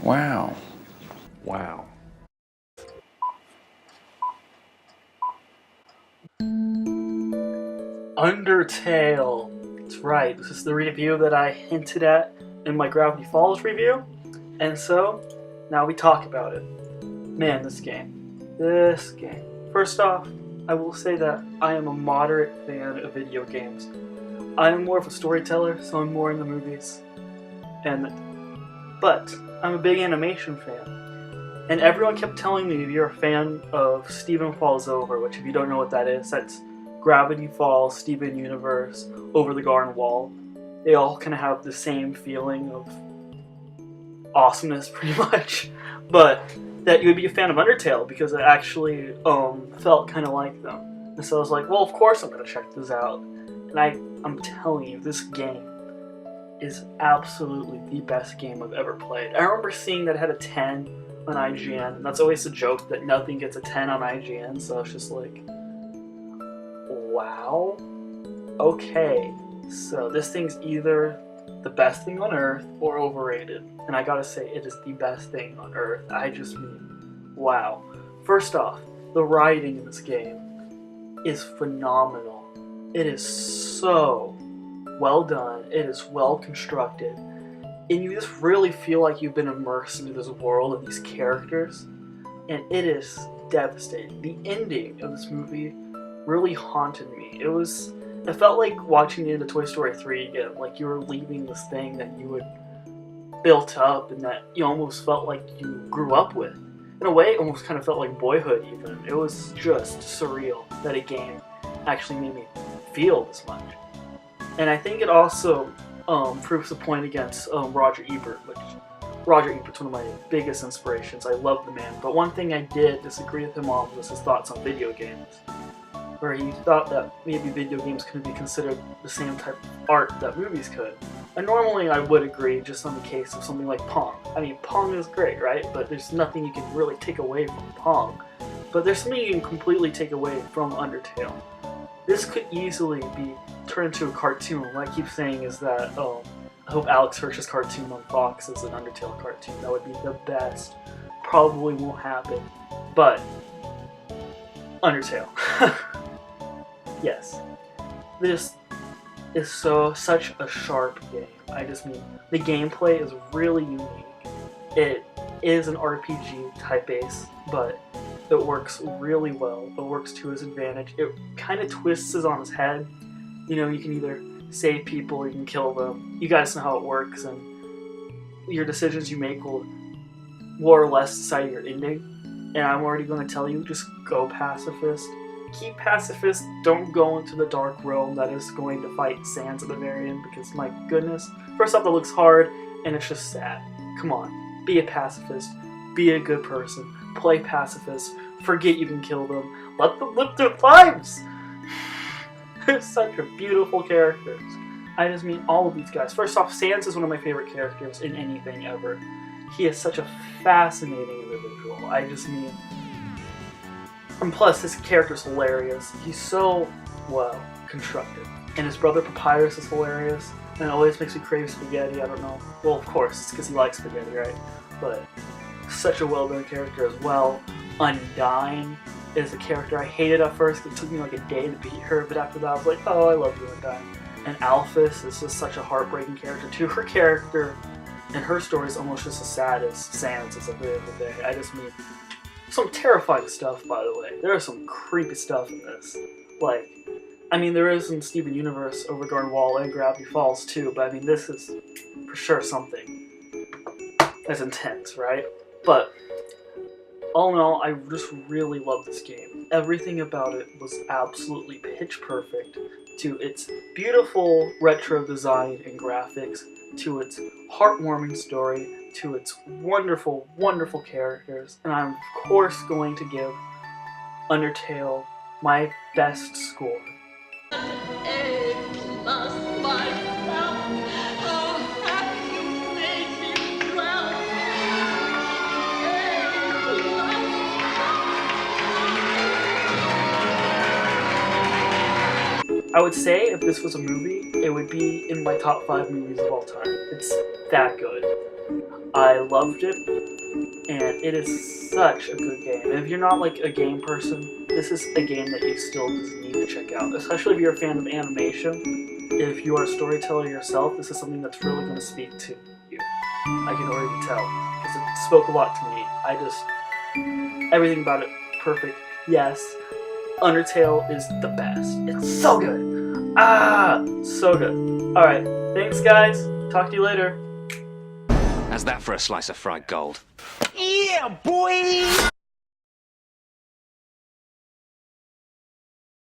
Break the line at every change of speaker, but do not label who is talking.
Wow. Wow.
Undertale. That's right, this is the review that I hinted at in my Gravity Falls review, and so now we talk about it. Man, this game. This game. First off, I will say that I am a moderate fan of video games. I am more of a storyteller, so I'm more into movies. But I'm a big animation fan. And everyone kept telling me if you're a fan of Steven Falls Over, which if you don't know what that is, that's Gravity Falls, Steven Universe, Over the Garden Wall. They all kind of have the same feeling of awesomeness pretty much. But that you would be a fan of Undertale because it actually felt kind of like them. And so I was like, well, of course I'm going to check this out. And I'm telling you, this game is absolutely the best game I've ever played. I remember seeing that it had a 10 on IGN, and that's always a joke that nothing gets a 10 on IGN, so it's just like, wow. Okay, so this thing's either the best thing on Earth or overrated, and I gotta say, it is the best thing on Earth. I just mean, wow. First off, the writing in this game is phenomenal. It is so well done, it is well constructed, and you just really feel like you've been immersed into this world of these characters, and it is devastating. The ending of this movie really haunted me. It felt like watching the end of Toy Story 3 again, like you were leaving this thing that you had built up and that you almost felt like you grew up with. In a way, it almost kind of felt like boyhood even. It was just surreal that a game actually made me feel this much. And I think it also proves the point against Roger Ebert, which Roger Ebert's one of my biggest inspirations. I love the man. But one thing I did disagree with him on was his thoughts on video games, where he thought that maybe video games couldn't be considered the same type of art that movies could. And normally I would agree, just on the case of something like Pong. I mean, Pong is great, right? But there's nothing you can really take away from Pong. But there's something you can completely take away from Undertale. This could easily be turned into a cartoon. What I keep saying is that, I hope Alex Hirsch's cartoon on Fox is an Undertale cartoon. That would be the best. Probably won't happen. But, Undertale. Yes. This is such a sharp game. I just mean, the gameplay is really unique. It is an RPG type base, but it works really well. It works to his advantage. It kind of twists it on his head. You know, you can either save people or you can kill them. You guys know how it works, and your decisions you make will more or less decide your ending. And I'm already going to tell you, just go pacifist. Keep pacifist, don't go into the dark realm that is going to fight Sans at the very end, because my goodness, first off, that looks hard, and it's just sad. Come on, be a pacifist, be a good person, play pacifist, forget you can kill them, let them live their lives! They're such a beautiful characters. I just mean all of these guys. First off, Sans is one of my favorite characters in anything ever. He is such a fascinating individual. I just mean, and plus, his character's hilarious. He's so well constructed. And his brother Papyrus is hilarious. And it always makes me crave spaghetti, I don't know. Well, of course, it's because he likes spaghetti, right? But such a well-done character as well. Undyne is a character I hated at first. It took me like a day to beat her, but after that I was like, oh, I love you, Undyne. And Alphys is just such a heartbreaking character too. Her character and her story is almost just as sad as Sans is at the end of the day. I just mean, some terrifying stuff, by the way. There is some creepy stuff in this. Like, I mean, there is in Steven Universe, Over Garden Wall, and Gravity Falls too, but I mean, this is for sure something that's intense, right? But all in all, I just really love this game. Everything about it was absolutely pitch perfect, to its beautiful retro design and graphics, to its heartwarming story, to its wonderful, wonderful characters, and I'm of course going to give Undertale my best score. I would say if this was a movie, it would be in my top 5 movies of all time. It's that good. I loved it, and it is such a good game. And if you're not like a game person, this is a game that you still just need to check out, especially if you're a fan of animation. If you are a storyteller yourself, this is something that's really going to speak to you. I can already tell, because it spoke a lot to me. Everything about it, perfect. Yes, Undertale is the best. It's so good. So good. Alright, thanks guys. Talk to you later.
How's that for a slice of fried gold?
Yeah, boy!